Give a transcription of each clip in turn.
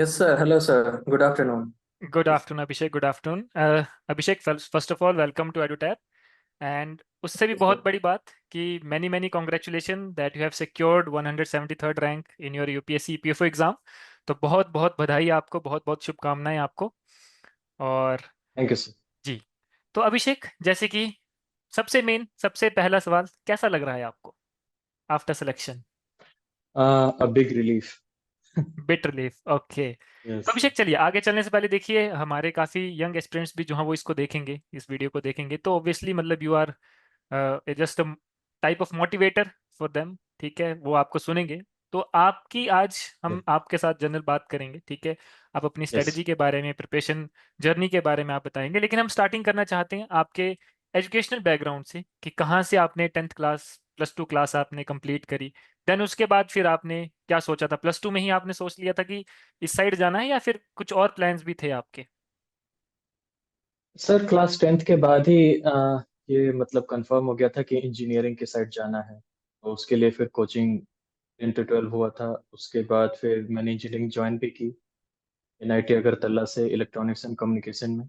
Yes, sir. Hello, sir. Good afternoon. Good afternoon, Abhishek. Good afternoon. Abhishek, first of all, welcome to EduTap. And उससे भी Yes, बहुत sir. बड़ी बात कि many congratulations that you have secured 173rd rank in your UPSC EPFO exam. तो बहुत बहुत बधाई आपको, बहुत बहुत शुभकामनाएं आपको। और Thank you, sir. जी, तो अभिषेक, जैसे कि सबसे पहला सवाल, कैसा लग रहा है आपको after selection? A big relief. Bit relief, okay. तो Yes, sir. अभिषेक, चलिए आगे चलने से पहले देखिए, हमारे काफ़ी यंग एस्पिरेंट्स भी जो हैं वो इसको देखेंगे, इस वीडियो को देखेंगे, तो ऑब्वियसली मतलब you are just a type of motivator for them, ठीक है? वो आपको सुनेंगे। तो आपकी आज Yeah. हम आपके साथ जनरल बात करेंगे, ठीक है? आप अपनी Yes. स्ट्रेटजी के बारे में, प्रिपरेशन जर्नी के बारे में आप बताएंगे, लेकिन हम स्टार्टिंग करना चाहते हैं आपके एजुकेशनल बैकग्राउंड से कि कहाँ से आपने 10th क्लास, +2 क्लास आपने कंप्लीट करी। देन उसके बाद फिर आपने क्या सोचा था? +2 में ही आपने सोच लिया था कि इस साइड जाना है, या फिर कुछ और प्लान्स भी थे आपके? सर क्लास 10th के बाद ही ये मतलब कंफर्म हो गया था कि इंजीनियरिंग के साइड जाना है। तो उसके लिए फिर कोचिंग 10 to 12 हुआ था। उसके बाद फिर मैंने इंजीनियरिंग ज्वाइन भी की एनआईटी अगरतला से इलेक्ट्रॉनिक्स एंड कम्युनिकेशन में।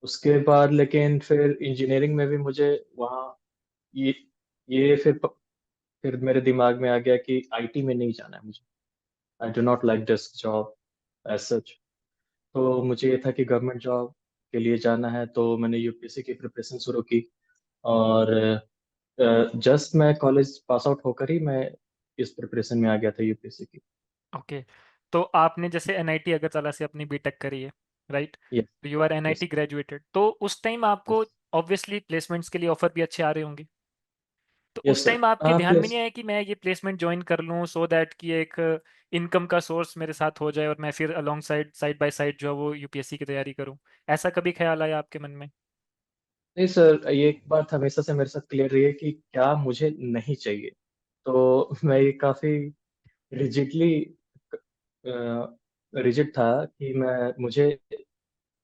उसके बाद लेकिन फिर इंजीनियरिंग में भी मुझे वहाँ ये ये फिर मेरे दिमाग में आ गया कि आईटी में नहीं जाना है मुझे। I do not like this job as such. तो मुझे ये था कि गवर्नमेंट जॉब के लिए जाना है, तो मैंने यूपीएससी की प्रिपरेशन शुरू की। और जस्ट मैं कॉलेज पास आउट होकर ही मैं इस प्रिपरेशन में आ गया था यूपीएससी की। ओके। तो आपने जैसे एनआईटी अगरतला से अपनी बीटेक करी है, राइट? यस। तो you are yes. NIT graduated, तो उस टाइम आपको ऑब्वियसली प्लेसमेंट्स के लिए ऑफर भी अच्छे आ रहे होंगे। तो यस उस सर। टाइम आपके ध्यान में प्लस नहीं आया कि मैं ये प्लेसमेंट ज्वाइन कर लूँ सो दैट कि एक इनकम का सोर्स मेरे साथ हो जाए और मैं फिर अलोंग साइड बाय साइड जो है वो यूपीएससी की तैयारी करूँ? ऐसा कभी ख्याल आया आपके मन में? नहीं सर, ये एक बात हमेशा से मेरे साथ क्लियर रही है कि क्या मुझे नहीं चाहिए। तो मैं ये काफी रिजिडली रिजिड था कि मुझे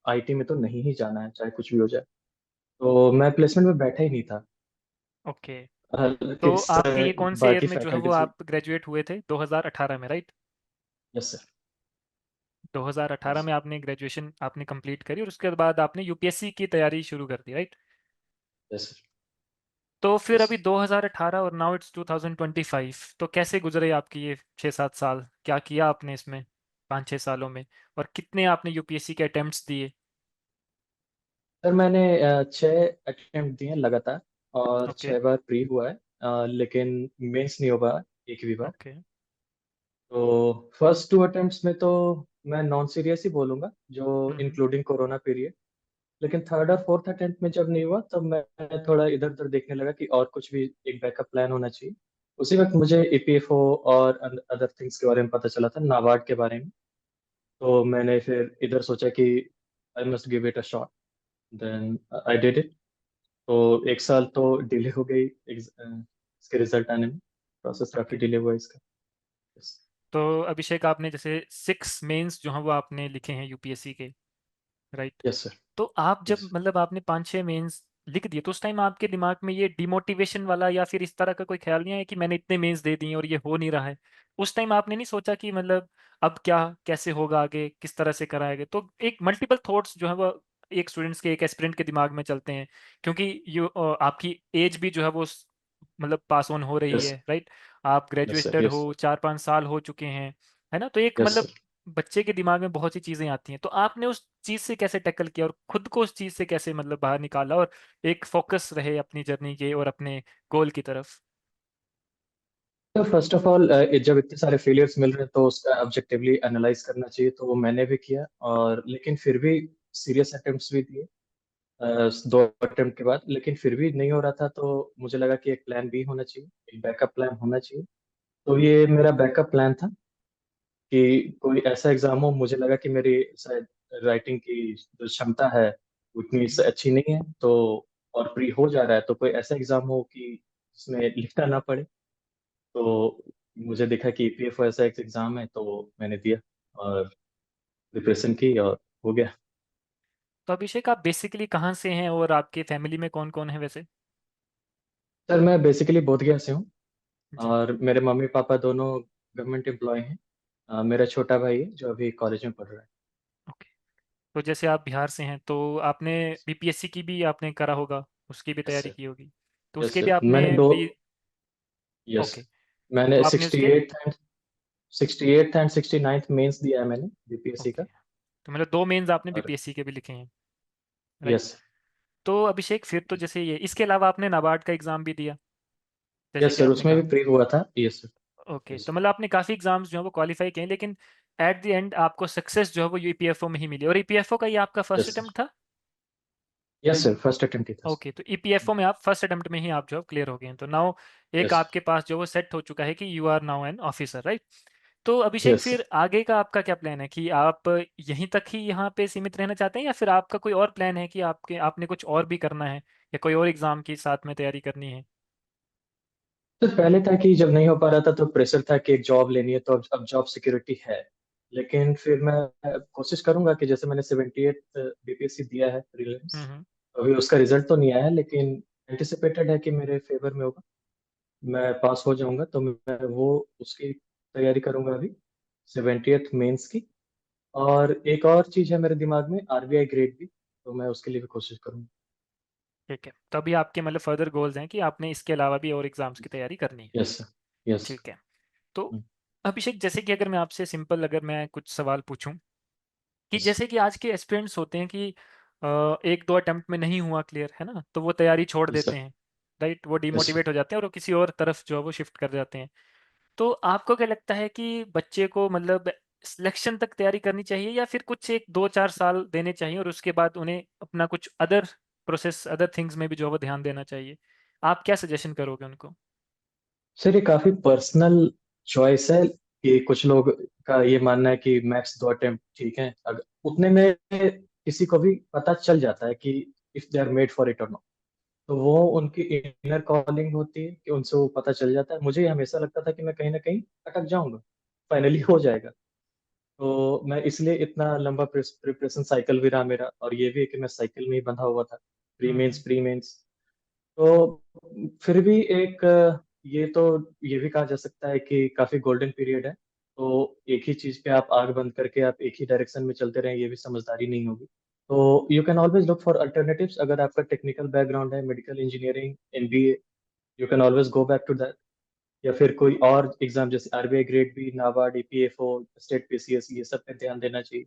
आईटी में तो नहीं ही जाना है चाहे कुछ भी हो जाए। तो मैं प्लेसमेंट में बैठा ही नहीं था। ओके। तो किस आपके ये कौन से ईयर बाकी में जो है वो फैकल्टीज। आप ग्रेजुएट हुए थे? 2018 में, राइट? Yes sir. 2018 में आपने ग्रेजुएशन आपने कंप्लीट करी और उसके बाद आपने यूपीएससी की तैयारी शुरू कर दी, राइट? Yes sir. तो फिर यस। अभी 2018 और नाउ इट्स 2025, तो कैसे गुजरे आपकी ये 6-7 साल? क्या किया आपने इसमें 5-6 सालों में, और कितने आपने यूपीएससी के अटेम्प्ट्स दिए? सर मैंने 6 अटेम्प्ट दिए लगातार और ओके। 6 बार प्री हुआ है। लेकिन मेंस नहीं हो पाया एक भी बार। ओके। तो फर्स्ट 2 अटेम्प्ट्स में तो मैं नॉन सीरियस ही बोलूंगा, जो हम्म। Including corona period. लेकिन थर्ड और फोर्थ अटेम्प्ट में जब नहीं हुआ तब मैं थोड़ा इधर उधर देखने लगा कि और कुछ भी एक बैकअप प्लान होना चाहिए। उसी वक्त मुझे ईपीएफओ और अदर थिंग्स के बारे में पता चला था, नाबार्ड के बारे में। तो मैंने फिर इधर सोचा कि I must give it a shot. Then I did it. तो 1 साल तो डिले हो गई इसके रिजल्ट आने में। प्रोसेस काफी ओके। डिले हुआ इसका। Yes. तो अभिषेक, आपने जैसे 6 मेंस जो हैं वो आपने लिखे हैं यूपीएससी के, राइट? Yes, sir. तो आप जब Yes. मतलब आपने 5-6 मेंस लिख दिए, तो उस टाइम आपके दिमाग में ये डिमोटिवेशन वाला या फिर इस तरह का कोई ख्याल नहीं आया कि मैंने इतने मेंस दे दिए और ये हो नहीं रहा है? उस टाइम आपने नहीं सोचा कि मतलब अब क्या, कैसे होगा आगे, किस तरह से कराएंगे? तो एक मल्टीपल थॉट्स जो है वो एक स्टूडेंट्स के, एक एस्पिरेंट के दिमाग में चलते हैं, क्योंकि आपकी एज भी जो है वो मतलब पास ऑन हो रही Yes. है, राइट? आप Yes, sir. Graduated Yes. हो, 4-5 साल हो चुके हैं, है ना? तो एक Yes, sir. मतलब बच्चे के दिमाग में बहुत सी चीजें आती हैं, तो आपने उस चीज से कैसे टैकल किया और खुद को उस चीज से कैसे मतलब बाहर निकाला और एक फोकस रहे अपनी जर्नी के और अपने गोल की तरफ? तो फर्स्ट ऑफ ऑल जब इतने सारे फेलियर्स मिल रहे हैं तो उसका ऑब्जेक्टिवली एनालाइज करना चाहिए, तो वो मैंने भी किया। और लेकिन फिर भी सीरियस अटेम्प्ट्स भी दिए 2 अटेम्प्ट के बाद, लेकिन फिर भी नहीं हो रहा था। तो मुझे लगा कि एक प्लान बी होना चाहिए, एक बैकअप प्लान होना चाहिए। तो ये मेरा बैकअप प्लान था कि कोई ऐसा एग्जाम हो, मुझे लगा कि मेरी शायद राइटिंग की जो क्षमता है उतनी हम्म। अच्छी नहीं है, तो और प्री हो जा रहा है तो कोई ऐसा एग्जाम हो कि जिसमें लिखना ना पड़े। तो मुझे दिखा कि ईपीएफओ ऐसा एक एग्जाम है, तो मैंने दिया और प्रिपरेशन की और हो गया। तो अभिषेक, आप बेसिकली कहाँ से हैं और आपके फैमिली में कौन कौन है वैसे? सर मैं बेसिकली बोधगया से हूँ जी। और मेरे मम्मी पापा दोनों गवर्नमेंट एम्प्लॉय हैं। मेरा छोटा भाई है जो अभी कॉलेज में पढ़ रहा है। ओके। तो जैसे आप बिहार से हैं तो आपने बीपीएससी की भी आपने करा होगा, उसकी भी यस तैयारी सर। की होगी, तो यस उसके भी सर, मैंने आपने दो। प्री। यस। ओके। मैंने तो आपने सिक्सटी उसके। Eight and 68th and 69th mains दिया है मैंने बीपीएससी ओके। का। तो मतलब 2 मेंस आपने और बीपीएससी के भी लिखे हैं, राइट? यस। तो अभिषेक फिर तो जैसे ये इसके अलावा आपने नाबार्ड का एग्जाम भी दिया, जैसे यस कि सर, आपने उसमें कहा। भी प्री हुआ था। Yes sir. Okay, yes. तो मतलब आपने काफ़ी एग्जाम्स जो है वो क्वालिफाई किए हैं, लेकिन एट द एंड आपको सक्सेस जो है वो ईपीएफओ में ही मिली, और ईपीएफओ का ये आपका फर्स्ट यस सर। अटेम्प्ट था? यस सर, फर्स्ट अटेम्प्ट ही था ओके, तो ईपीएफओ में आप फर्स्ट अटेम्प्ट में ही आप जो क्लियर हो गए हैं, तो नाउ एक यस। आपके पास जो वो सेट हो चुका है कि you are now an officer, right? तो अभिषेक यस। फिर आगे का आपका क्या प्लान है, कि आप यहीं तक ही यहाँ पे सीमित रहना चाहते हैं, या फिर आपका कोई और प्लान है कि आपके आपने कुछ और भी करना है, या कोई और एग्जाम की साथ में तैयारी करनी है? तो पहले था कि जब नहीं हो पा रहा था तो प्रेशर था कि एक जॉब लेनी है, तो अब जॉब सिक्योरिटी है। लेकिन फिर मैं कोशिश करूंगा कि जैसे मैंने 78 बीपीएससी दिया है प्रीलिम्स। हम्म। अभी उसका रिजल्ट तो नहीं आया है, लेकिन एंटिसिपेटेड है कि मेरे फेवर में होगा। मैं पास हो जाऊंगा तो मैं वो उसकी तैयारी करूंगा अभी, 70th मेंस की। और एक और चीज है मेरे दिमाग में, आरबीआई ग्रेड भी, तो मैं उसके लिए भी कोशिश करूंगा। ठीक है, तो अभी आपके मतलब फर्दर गोल्स हैं कि आपने इसके अलावा भी और एग्जाम्स की तैयारी करनी है। यस। यस। ठीक है। तो अभिषेक, जैसे कि अगर मैं आपसे सिंपल अगर मैं कुछ सवाल पूछूं, कि यस। जैसे कि आज के एस्पिरेंट्स होते हैं कि एक दो अटेम्प्ट में नहीं हुआ क्लियर, है ना, तो वो तैयारी छोड़ यस देते सर। हैं, राइट? वो यस सर। डिमोटिवेट हो जाते हैं और वो किसी और तरफ जो है वो शिफ्ट कर जाते हैं। तो आपको क्या लगता है कि बच्चे को मतलब सिलेक्शन तक तैयारी करनी चाहिए, या फिर कुछ एक 2-4 साल देने चाहिए और उसके बाद उन्हें अपना कुछ अदर प्रोसेस अदर थिंग्स में भी जो है वो ध्यान देना चाहिए? आप क्या सजेशन करोगे उनको? सर, ये काफी पर्सनल चॉइस है कि कुछ लोग का ये मानना है कि मैक्स 2 अटेम्प्ट ठीक है, अगर उतने में किसी को भी पता चल जाता है कि if they are made for it और नॉट, तो वो उनकी इनर कॉलिंग होती है कि उनसे वो पता चल जाता है। मुझे हमेशा लगता था कि मैं कहीं ना कहीं अटक जाऊंगा, फाइनली हो जाएगा। तो मैं इसलिए इतना लंबा प्रिपरेशन साइकिल भी रहा मेरा, और ये भी है कि मैं साइकिल में ही बंधा हुआ था, प्री मेंस। तो फिर भी एक ये तो ये भी कहा जा सकता है कि काफी गोल्डन पीरियड है। तो एक ही चीज पे आप आग बंद करके आप एक ही डायरेक्शन में चलते रहें, ये भी समझदारी नहीं होगी। तो you can always look for alternatives. अगर आपका टेक्निकल बैकग्राउंड है, medical engineering, MBA, you can always go back to that. या फिर कोई और एग्जाम जैसे RBI grade B, NABARD, EPFO, state PCS, ये सब पे ध्यान देना चाहिए,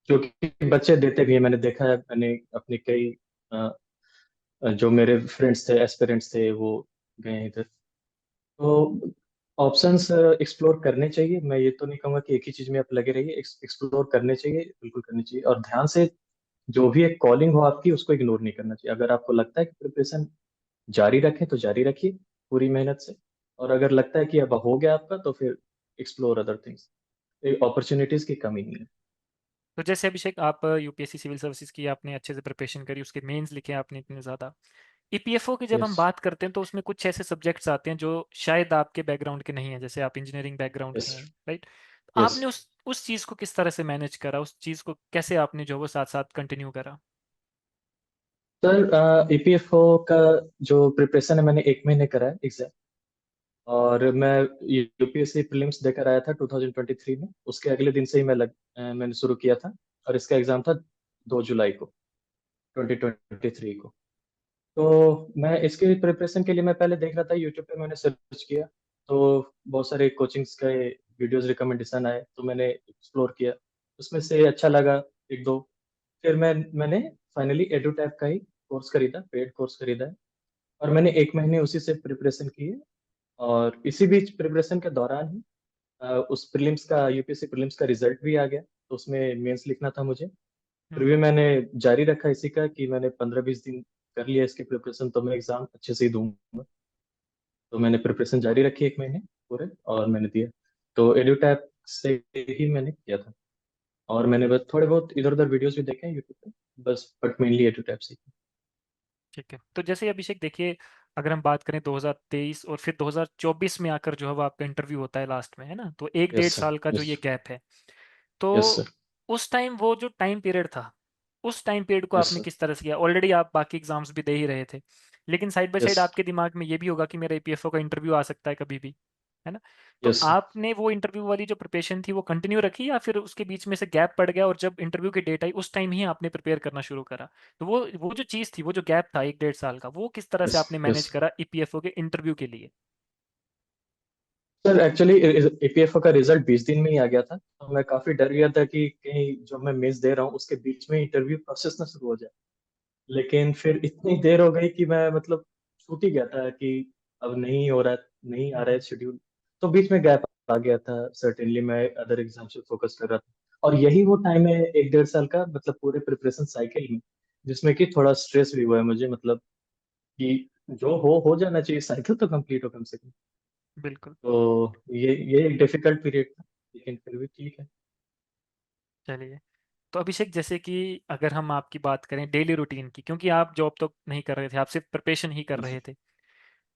जो कि बच्चे देते भी हैं। मैंने देखा है, मैंने अपने कई जो मेरे फ्रेंड्स थे, एस्पिरेंट्स थे, वो गए हैं इधर। तो ऑप्शंस एक्सप्लोर करने चाहिए। मैं ये तो नहीं कहूँगा कि एक ही चीज में आप लगे रहिए, एक्सप्लोर करने चाहिए, बिल्कुल करनी चाहिए। और ध्यान से जो भी एक कॉलिंग हो आपकी, उसको इग्नोर नहीं करना चाहिए। अगर आपको लगता है कि प्रिपरेशन जारी रखें तो जारी रखिए पूरी मेहनत से। और अगर लगता है कि अब हो गया आपका, तो फिर एक्सप्लोर अदर थिंग्स। अपॉर्चुनिटीज की कमी नहीं है। तो जैसे अभिषेक, आप यूपीएससी सिविल सर्विसेज की आपने अच्छे से प्रिपरेशन करी, उसके मेंस लिखे आपने इतने ज़्यादा। ईपीएफओ की जब यस। हम बात करते हैं तो उसमें कुछ ऐसे सब्जेक्ट्स आते हैं जो शायद आपके बैकग्राउंड के नहीं है, जैसे आप इंजीनियरिंग बैकग्राउंड यस। के हैं, राइट? यस आपने उस चीज़ को किस तरह से मैनेज करा, उस चीज़ को कैसे आपने जो वो साथ साथ कंटिन्यू करा? सर, ईपीएफओ का जो प्रिपरेशन है, मैंने 1 महीने करा है एग्जैक्ट। और मैं यूपीएससी प्रीलिम्स देकर आया था 2023 में। उसके अगले दिन से ही मैंने शुरू किया था। और इसका एग्जाम था 2 जुलाई को, 2023 को। तो मैं इसके प्रिपरेशन के लिए मैं पहले देख रहा था यूट्यूब पे, मैंने सर्च किया। तो बहुत सारे कोचिंग्स के वीडियोस रिकमेंडेशन आए, तो मैंने एक्सप्लोर किया। उसमें से अच्छा लगा एक दो। फिर मैंने फाइनली एडुटैप का ही कोर्स खरीदा, पेड कोर्स खरीदा है। और मैंने 1 महीने उसी से प्रिपरेशन की है। और इसी बीच प्रिपरेशन के दौरान ही उस प्रीलिम्स का, यूपीएससी प्रीलिम्स का रिजल्ट भी आ गया, तो उसमें मेंस लिखना था मुझे। फिर भी हम्म। मैंने जारी रखा इसी का कि मैंने 15-20 दिन कर लिया इसकी प्रिपरेशन, तो मैं एग्जाम अच्छे से ही दूंगा। तो मैंने प्रिपरेशन जारी रखी 1 महीने पूरे, और मैंने दिया। तो एड्यूटैप से ही मैंने किया था। और मैंने बस थोड़े बहुत इधर उधर वीडियोस भी देखे हैं यूट्यूब पे, बस बट मेनली एड्यूटैप से ही। ठीक है, तो जैसे अभिषेक देखिए, अगर हम बात करें 2023 और फिर 2024 में आकर जो है वो आपका इंटरव्यू होता है लास्ट में, है ना, तो एक यस डेढ़ सर। साल का जो यस। ये गैप है, तो यस सर। उस टाइम वो जो टाइम पीरियड था, उस टाइम पीरियड को यस आपने सर। किस तरह से किया? ऑलरेडी आप बाकी एग्जाम्स भी दे ही रहे थे, लेकिन साइड बाय यस। साइड आपके दिमाग में ये भी होगा कि मेरा ईपीएफओ का इंटरव्यू आ सकता है कभी भी। है ना? तो यस आपने वो इंटरव्यू वाली जो प्रिपरेशन थी वो कंटिन्यू रखी, या फिर उसके बीच में से गैप पड़ गया और जब इंटरव्यू की डेट आई उस टाइम ही आपने प्रिपेयर करना शुरू करा? तो वो जो चीज़ थी, वो जो गैप था 1 डेढ़ साल का, वो किस तरह से यस आपने यस। मैनेज करा ईपीएफओ के इंटरव्यू के लिए? सर एक्चुअली ईपीएफओ का रिजल्ट 20 दिन में ही आ गया था, तो मैं काफी डर गया था कि कहीं जो मैं मेंस दे रहा हूँ उसके बीच में इंटरव्यू प्रोसेस ना शुरू हो जाए। लेकिन फिर इतनी देर हो गई कि मैं मतलब छूट ही गया था कि अब नहीं हो रहा है, नहीं आ हुँ, रहा है हुँ। शेड्यूल। तो बीच में गैप आ गया था, सर्टेनली मैं अदर एग्जाम से फोकस कर रहा था। और यही वो टाइम है 1 डेढ़ साल का, मतलब पूरे प्रिपरेशन साइकिल में, जिसमें कि थोड़ा स्ट्रेस भी हुआ है मुझे, मतलब कि जो हो जाना चाहिए, साइकिल तो कंप्लीट हो कम से कम। बिल्कुल। तो ये एक डिफिकल्ट पीरियड था, लेकिन फिर भी ठीक है। चलिए, तो अभिषेक, जैसे कि अगर हम आपकी बात करें डेली रूटीन की, क्योंकि आप जॉब तो नहीं कर रहे थे, आप सिर्फ प्रिपरेशन ही कर रहे थे।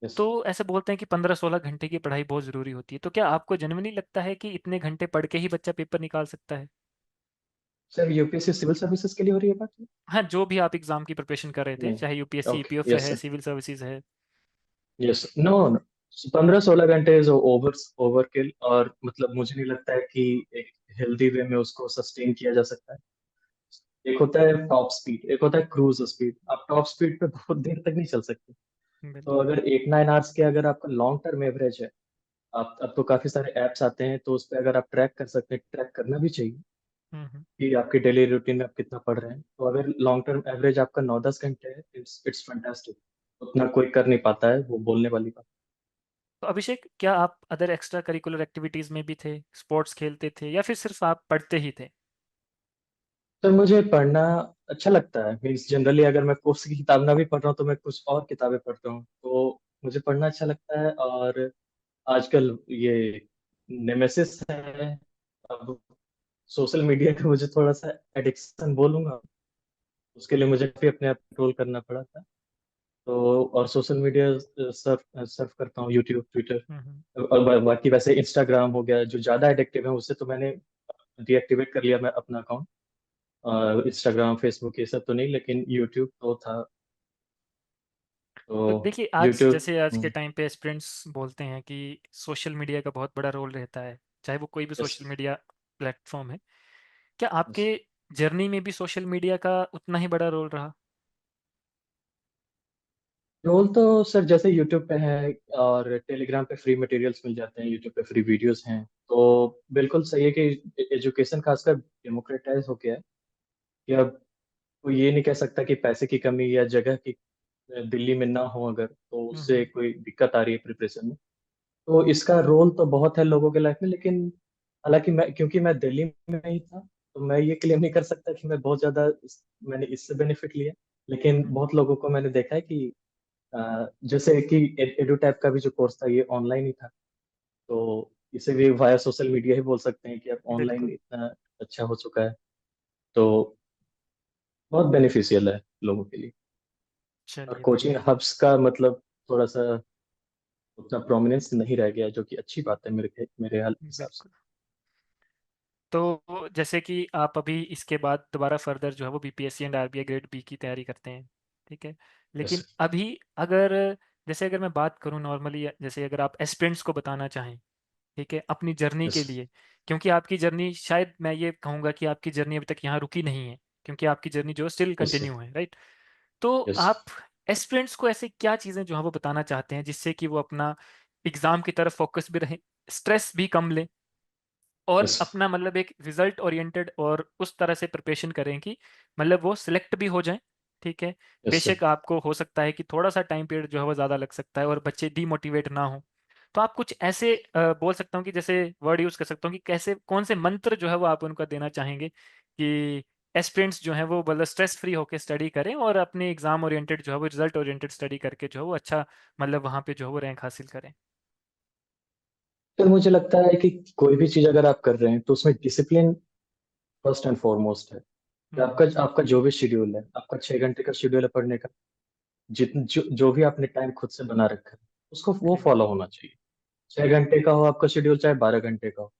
यस तो ऐसे बोलते हैं कि 15-16 घंटे की पढ़ाई बहुत ज़रूरी होती है। तो क्या आपको जेनुइनली लगता है कि इतने घंटे पढ़ के ही बच्चा पेपर निकाल सकता है? सर, यूपीएससी सिविल सर्विसेज के लिए हो रही है बात? हाँ, जो भी आप एग्ज़ाम की प्रिपरेशन कर रहे थे, नहीं। चाहे यूपीएससी, ओके, ईपीएफ यस है, सर। सिविल सर्विसेज है। यस, नो नो, 15-16 घंटे इज ओवर ओवरकिल, और मतलब मुझे नहीं लगता है कि एक हेल्दी वे में उसको सस्टेन किया जा सकता है। एक होता है टॉप स्पीड, एक होता है क्रूज स्पीड। आप टॉप स्पीड पे बहुत देर तक नहीं चल सकते। तो बिल्कुल। अगर 8-9 आवर्स के अगर आपका लॉन्ग टर्म एवरेज है, आप अब तो काफी सारे एप्स आते हैं, तो उस पर अगर आप ट्रैक कर सकते हैं, ट्रैक करना भी चाहिए हुँ, हुँ। कि आपकी डेली रूटीन में आप कितना पढ़ रहे हैं। तो अगर लॉन्ग टर्म एवरेज आपका 9-10 घंटे है, इट्स फैंटास्टिक। उतना कोई कर नहीं पाता है, वो बोलने वाली बात। तो अभिषेक, क्या आप अदर एक्स्ट्रा करिकुलर एक्टिविटीज़ में भी थे? स्पोर्ट्स खेलते थे या फिर सिर्फ़ आप पढ़ते ही थे? तो मुझे पढ़ना अच्छा लगता है, मीन्स जनरली अगर मैं कोर्स की किताब ना भी पढ़ रहा हूँ तो मैं कुछ और किताबें पढ़ता हूँ, तो मुझे पढ़ना अच्छा लगता है। और आजकल ये नेमेसिस है, अब सोशल मीडिया का मुझे थोड़ा सा एडिक्शन बोलूंगा, उसके लिए मुझे काफी अपने आप कंट्रोल करना पड़ा था। तो और सोशल मीडिया सर्फ सर्फ करता हूँ, यूट्यूब, ट्विटर, हुँ, हुँ। और बाकी वैसे इंस्टाग्राम हो गया, जो ज्यादा एडिक्टिव है उससे तो मैंने डीएक्टिवेट कर लिया मैं अपना अकाउंट। इंस्टाग्राम, फेसबुक ये सब तो नहीं, लेकिन यूट्यूब तो था। तो तो देखिए, आज यूट्यूब। जैसे आज के टाइम पे एस्पिरेंट्स बोलते हैं कि सोशल मीडिया का बहुत बड़ा रोल रहता है, चाहे वो कोई भी यस सोशल मीडिया प्लेटफ़ॉर्म है। क्या यस। आपके जर्नी में भी सोशल मीडिया का उतना ही बड़ा रोल रहा? रोल तो सर जैसे यूट्यूब पे है, और टेलीग्राम पे फ्री मटेरियल्स मिल जाते हैं, यूट्यूब पे फ्री वीडियोस हैं, तो बिल्कुल सही है कि एजुकेशन खासकर डेमोक्रेटाइज हो गया है। कि अब कोई ये नहीं कह सकता कि पैसे की कमी या जगह की दिल्ली में ना हो, अगर तो हुँ, उससे हुँ। कोई दिक्कत आ रही है प्रिपरेशन में। तो इसका रोल तो बहुत है लोगों के लाइफ में, लेकिन हालांकि मैं, क्योंकि मैं दिल्ली में ही था, तो मैं ये क्लेम नहीं कर सकता कि मैं बहुत ज्यादा मैंने इससे बेनिफिट लिया। हुँ, लेकिन हुँ। बहुत लोगों को मैंने देखा है कि जैसे कि एडू टैप का भी जो कोर्स था, ये ऑनलाइन ही था। तो इसे भी वाया सोशल मीडिया ही बोल सकते हैं कि अब ऑनलाइन बिल्कुल। इतना अच्छा हो चुका है। तो बहुत बेनिफिशियल है लोगों के लिए। और चलिए, कोचिंग बढ़िया है। हब्स का मतलब थोड़ा सा उतना प्रोमिनेंस नहीं रह गया, जो कि अच्छी बात है मेरे हाल हिसाब से। बिल्कुल। तो जैसे कि आप अभी इसके बाद दोबारा फर्दर जो है वो BPSC and RBI grade B की तैयारी करते हैं, ठीक है? यस लेकिन अभी अगर, जैसे अगर मैं बात करूँ नॉर्मली, जैसे अगर आप एस्पिरेंट्स को बताना चाहें, ठीक है, अपनी जर्नी यस के लिए, क्योंकि आपकी जर्नी, शायद मैं ये कहूँगा कि आपकी जर्नी अभी तक यहाँ रुकी नहीं है, क्योंकि आपकी जर्नी जो स्टिल यस कंटिन्यू है, राइट? तो यस आप एस्पिरेंट्स को ऐसे क्या चीज़ें जो है वो बताना चाहते हैं जिससे कि वो अपना एग्ज़ाम की तरफ फोकस भी रहे, स्ट्रेस भी कम लें, और यस अपना मतलब एक रिजल्ट ओरिएंटेड और उस तरह से प्रिपरेशन करें कि मतलब वो सिलेक्ट भी हो जाएं, ठीक है? Yes sir. बेशक आपको हो सकता है कि थोड़ा सा टाइम पीरियड जो है वो ज़्यादा लग सकता है और बच्चे डीमोटिवेट ना हो। तो आप कुछ ऐसे बोल सकता हूँ कि जैसे वर्ड यूज़ कर सकता हूँ कि कैसे, कौन से मंत्र जो है वो आप उनको देना चाहेंगे कि एस्पिरेंट्स जो हैं वो मतलब स्ट्रेस फ्री होकर स्टडी करें और अपने एग्जाम ओरिएंटेड जो है वो रिजल्ट ओरिएंटेड स्टडी करके जो है वो अच्छा मतलब वहाँ पे जो है वो रैंक हासिल करें। फिर मुझे लगता है कि कोई भी चीज अगर आप कर रहे हैं तो उसमें डिसिप्लिन फर्स्ट एंड फॉरमोस्ट है। कि हम्म, आपका आपका जो भी शेड्यूल है, आपका 6 घंटे का शेड्यूल है पढ़ने का, जो भी आपने टाइम खुद से बना रखा है, उसको वो ठीक। फॉलो होना चाहिए। 6 घंटे का हो आपका शेड्यूल, चाहे 12 घंटे का हो,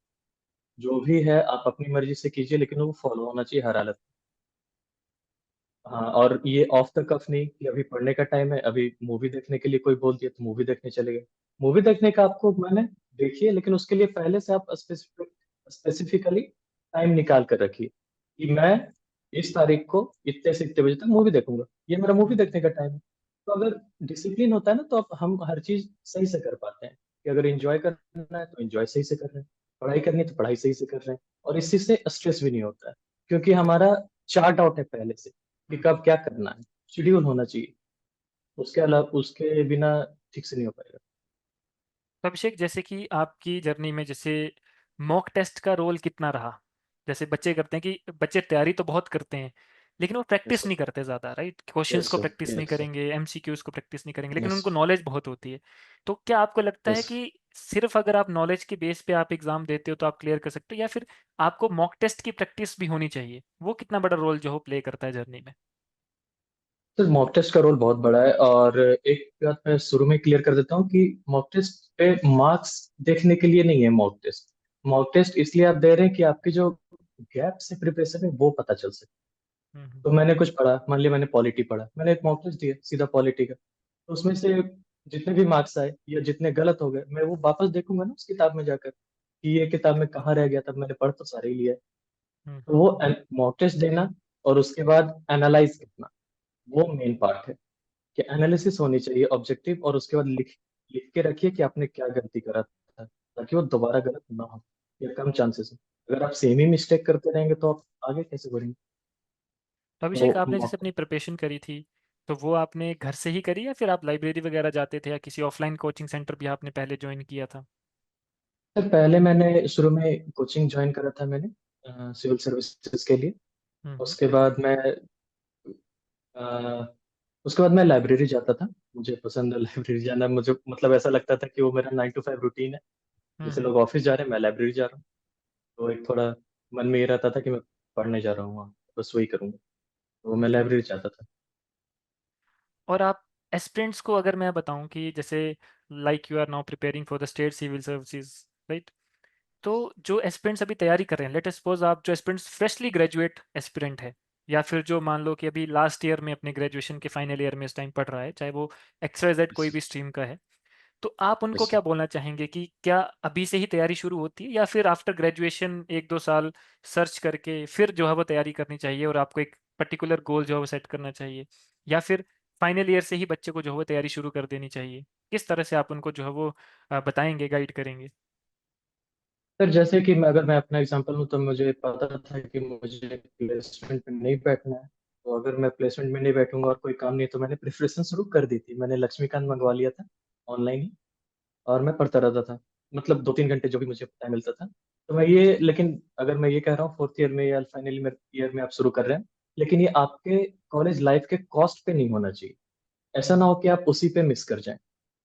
जो भी है आप अपनी मर्जी से कीजिए, लेकिन वो फॉलो होना चाहिए हर हालत में। हाँ, और ये ऑफ द कफ नहीं कि अभी पढ़ने का टाइम है, अभी मूवी देखने के लिए कोई बोल दिया तो मूवी देखने चले गए। मूवी देखने का आपको मैंने देखिए, लेकिन उसके लिए पहले से आप स्पेसिफिकली टाइम निकाल कर रखिए कि मैं इस तारीख को इतने से इतने बजे तक मूवी देखूंगा, ये मेरा मूवी हम्म, देखने का टाइम है। तो अगर डिसिप्लिन होता है ना, तो आप हम हर चीज सही से कर पाते हैं कि अगर एंजॉय करना है तो एंजॉय सही से कर रहे हैं, पढ़ाई करनी है तो पढ़ाई सही से कर रहे हैं, और इसी से स्ट्रेस भी नहीं होता है, क्योंकि हमारा चार्ट आउट है पहले से कि हम्म। कब क्या करना है, शेड्यूल होना चाहिए। उसके अलावा उसके बिना ठीक से नहीं हो पाएगा। तो अभिषेक, जैसे कि आपकी जर्नी में जैसे मॉक टेस्ट का रोल कितना रहा? जैसे बच्चे करते हैं कि बच्चे तैयारी तो बहुत करते हैं, लेकिन वो यस प्रैक्टिस सर। नहीं करते ज़्यादा, राइट? क्वेश्चंस यस को सर। प्रैक्टिस नहीं यस सर। करेंगे, एमसीक्यूज को प्रैक्टिस नहीं करेंगे, लेकिन यस। उनको नॉलेज बहुत होती है। तो क्या आपको लगता है यस। कि सिर्फ अगर आप नॉलेज के बेस पे आप एग्जाम देते हो तो आप क्लियर कर सकते हो, या फिर आपको मॉक टेस्ट की प्रैक्टिस भी होनी चाहिए? वो कितना बड़ा रोल जो हो प्ले करता है जर्नी में? सर, मॉक टेस्ट का रोल बहुत बड़ा है, और एक बात मैं शुरू में क्लियर कर देता हूँ कि मॉक टेस्ट पे मार्क्स देखने के लिए नहीं है। मॉक टेस्ट, मॉक टेस्ट इसलिए आप दे रहे हैं कि आपके जो गैप से प्रिपरेशन है वो पता चल सके। हम्म, तो मैंने कुछ पढ़ा, मान लिया मैंने पॉलिटी पढ़ा, मैंने एक मॉक टेस्ट दिया सीधा पॉलिटी का, तो उसमें से जितने भी मार्क्स आए या जितने गलत हो गए, मैं वो वापस देखूंगा ना उस किताब में जाकर कि ये किताब में कहाँ रह गया था, मैंने पढ़ तो सारे ही लिया है। तो हम्म। वो मॉक टेस्ट देना और उसके बाद एनालाइज करना, वो मेन पार्ट है कि एनालिसिस होनी चाहिए ऑब्जेक्टिव, और उसके बाद लिख लिख के रखिए कि आपने क्या गलती करा था, ताकि वो दोबारा गलत ना हो या कम चांसेस हो। अगर आप सेम ही मिस्टेक करते रहेंगे तो आप आगे कैसे बढ़ेंगे। तो तो अभिषेक, आपने जैसे मौका। अपनी प्रिपरेशन करी थी, तो वो आपने घर से ही करी या फिर आप लाइब्रेरी वगैरह जाते थे, या किसी ऑफलाइन कोचिंग सेंटर भी आपने पहले ज्वाइन किया था? सर, पहले मैंने शुरू में कोचिंग ज्वाइन करा था मैंने, सिविल सर्विसेज के लिए। हम्म, उसके बाद मैं अ, उसके बाद मैं लाइब्रेरी जाता था। मुझे पसंद है लाइब्रेरी जाना, मुझे मतलब ऐसा लगता था कि वो मेरा 9 to 5 रूटीन है। जैसे हम्म। लोग ऑफिस जा रहे हैं, मैं लाइब्रेरी जा रहा हूँ। तो एक थोड़ा मन में ये रहता था कि मैं पढ़ने जा रहा हूँ वहाँ, बस वही करूँगा। तो मैं ग्रेट। लाइब्रेरी जाता था। और आप एस्पिरेंट्स को अगर मैं बताऊं कि जैसे like you are now preparing for the state civil services, right? तो जो एस्पिरेंट्स अभी तैयारी कर रहे हैं, लेट सपोज आप जो एस्पिरेंट्स फ्रेशली ग्रेजुएट एस्पिरेंट है, या फिर जो मान लो कि अभी लास्ट ईयर में अपने ग्रेजुएशन के फाइनल ईयर में इस टाइम पढ़ रहा है, चाहे वो एक्स वाई जेड कोई भी स्ट्रीम का है, तो आप उनको यस। क्या बोलना चाहेंगे कि क्या अभी से ही तैयारी शुरू होती है, या फिर आफ्टर ग्रेजुएशन 1-2 साल सर्च करके फिर जो है वो तैयारी करनी चाहिए, और आपको एक पर्टिकुलर गोल जो है वो सेट करना चाहिए, या फिर फाइनल ईयर से ही बच्चे को जो है वो तैयारी शुरू कर देनी चाहिए? किस तरह से आप उनको जो है वो बताएंगे, गाइड करेंगे? सर, जैसे कि अगर मैं अपना एग्जांपल लूँ, तो मुझे पता था कि मुझे प्लेसमेंट में नहीं बैठना है। तो अगर मैं प्लेसमेंट में नहीं बैठूंगा और कोई काम नहीं, तो मैंने प्रिपरेशन शुरू कर दी थी। मैंने लक्ष्मीकांत मंगवा लिया था ऑनलाइन ही, और मैं पढ़ता रहता था, मतलब 2-3 घंटे जो भी मुझे टाइम मिलता था। तो मैं ये, लेकिन अगर मैं ये कह रहा हूँ फोर्थ ईयर में या फाइनल ईयर में आप शुरू कर रहे हैं, लेकिन ये आपके कॉलेज लाइफ के कॉस्ट पे नहीं होना चाहिए। ऐसा ना हो कि आप उसी पे मिस कर जाएं,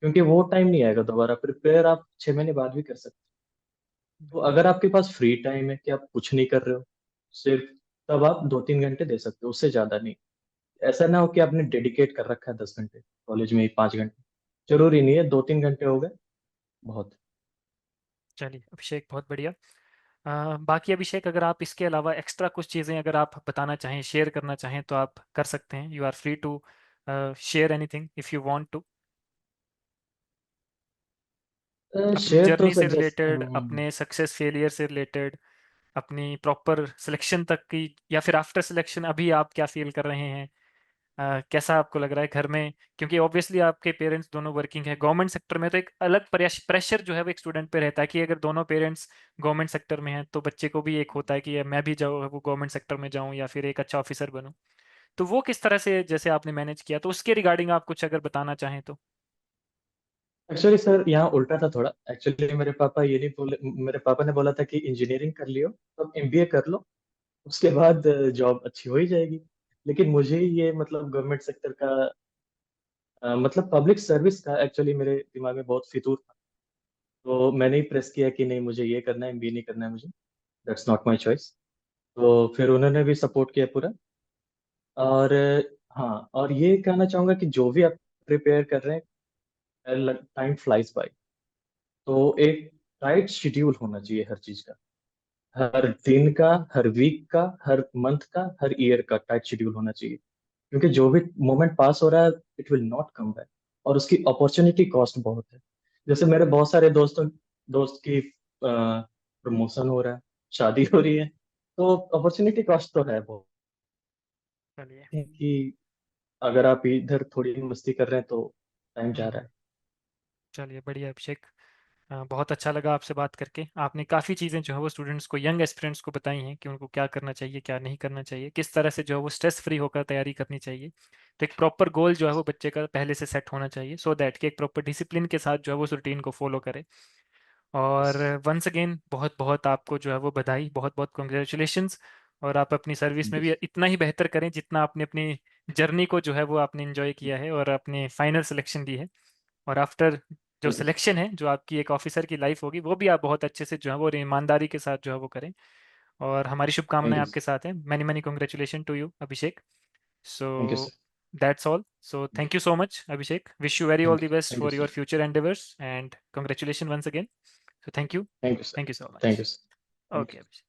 क्योंकि वो टाइम नहीं आएगा दोबारा। प्रिपेयर आप 6 महीने बाद भी कर सकते हैं। तो अगर आपके पास फ्री टाइम है कि आप कुछ नहीं कर रहे हो सिर्फ, तब आप 2-3 घंटे दे सकते हो, उससे ज्यादा नहीं। ऐसा ना हो कि आपने डेडिकेट कर रखा है 10 घंटे, कॉलेज में ही 5 घंटे। जरूरी नहीं है, 2-3 घंटे हो गए बहुत। चलिए अभिषेक, बहुत बढ़िया। बाकी अभिषेक, अगर आप इसके अलावा एक्स्ट्रा कुछ चीज़ें अगर आप बताना चाहें, शेयर करना चाहें, तो आप कर सकते हैं। You are free to share anything if you want to. अपनी शेयर तो जर्नी से सर जैसे रिलेटेड, अपने सक्सेस फेलियर से रिलेटेड, अपनी प्रॉपर सिलेक्शन तक की, या फिर आफ्टर सिलेक्शन अभी आप क्या फील कर रहे हैं? कैसा आपको लग रहा है घर में? क्योंकि ऑब्वियसली आपके पेरेंट्स दोनों वर्किंग है गवर्नमेंट सेक्टर में, तो एक अलग प्रेशर जो है वो एक स्टूडेंट पे रहता है कि अगर दोनों पेरेंट्स गवर्नमेंट सेक्टर में हैं, तो बच्चे को भी एक होता है कि मैं भी जाऊँ, वो गवर्नमेंट सेक्टर में जाऊँ, या फिर एक अच्छा ऑफिसर बनूँ। तो वो किस तरह से जैसे आपने मैनेज किया, तो उसके रिगार्डिंग आप कुछ अगर बताना चाहें तो। एक्चुअली सर यहाँ उल्टा था थोड़ा। एक्चुअली मेरे पापा ये नहीं बोले, मेरे पापा ने बोला था कि इंजीनियरिंग कर लियो, तो एमबीए कर लो, उसके बाद जॉब अच्छी हो ही जाएगी। लेकिन मुझे ये मतलब गवर्नमेंट सेक्टर का मतलब पब्लिक सर्विस का एक्चुअली मेरे दिमाग में बहुत फितूर था। तो मैंने ही प्रेस किया कि नहीं, मुझे ये करना है, एमबीए नहीं करना है मुझे, दैट्स नॉट माय चॉइस। तो फिर उन्होंने भी सपोर्ट किया पूरा। और हाँ, और ये कहना चाहूंगा कि जो भी आप प्रिपेयर कर रहे हैं, टाइम फ्लाइज बाय। तो एक टाइट शेड्यूल होना चाहिए हर चीज का, हर दिन का, हर वीक का, हर मंथ का, हर ईयर का टाइट शेड्यूल होना चाहिए। क्योंकि जो भी मोमेंट पास हो रहा है, it will not come back, और उसकी अपॉर्चुनिटी कॉस्ट बहुत है। जैसे मेरे बहुत सारे दोस्तों दोस्त की प्रमोशन हो रहा है, शादी हो रही है, तो अपॉर्चुनिटी कॉस्ट तो है बहुत, चलिए। कि अगर आप इधर थोड़ी मस्ती कर रहे हैं तो टाइम जा रहा हम्म। है। चलिए बढ़िया अभिषेक। बहुत अच्छा लगा आपसे बात करके। आपने काफ़ी चीज़ें जो है वो स्टूडेंट्स को, यंग एस्पिरेंट्स को बताई हैं कि उनको क्या करना चाहिए, क्या नहीं करना चाहिए, किस तरह से जो है वो स्ट्रेस फ्री होकर तैयारी करनी चाहिए। तो एक प्रॉपर गोल जो है वो बच्चे का पहले से सेट होना चाहिए, सो दैट कि एक प्रॉपर डिसिप्लिन के साथ जो है वो उस रूटीन को फॉलो करे। यस। और वंस अगेन बहुत बहुत आपको जो है वो बधाई, बहुत बहुत कॉन्ग्रेचुलेशंस। और आप अपनी सर्विस थैंक में यू। भी इतना ही बेहतर करें जितना आपने अपनी जर्नी को जो है वो आपने एंजॉय किया है और अपने फाइनल सिलेक्शन दी है। और आफ्टर जो थैंक यू। सिलेक्शन है, जो आपकी एक ऑफिसर की लाइफ होगी, वो भी आप बहुत अच्छे से जो है वो ईमानदारी के साथ जो है वो करें। और हमारी थैंक शुभकामनाएं यू। आपके साथ हैं। Many many congratulation to you Abhishek. So thank you sir. That's all. So thank you so much Abhishek, wish you very all thank the you. Best thank you for your sir. Future endeavours and congratulation once again. So thank you. Thank you sir. Thank you so thank much. You sir. Thank okay you. Abhishek.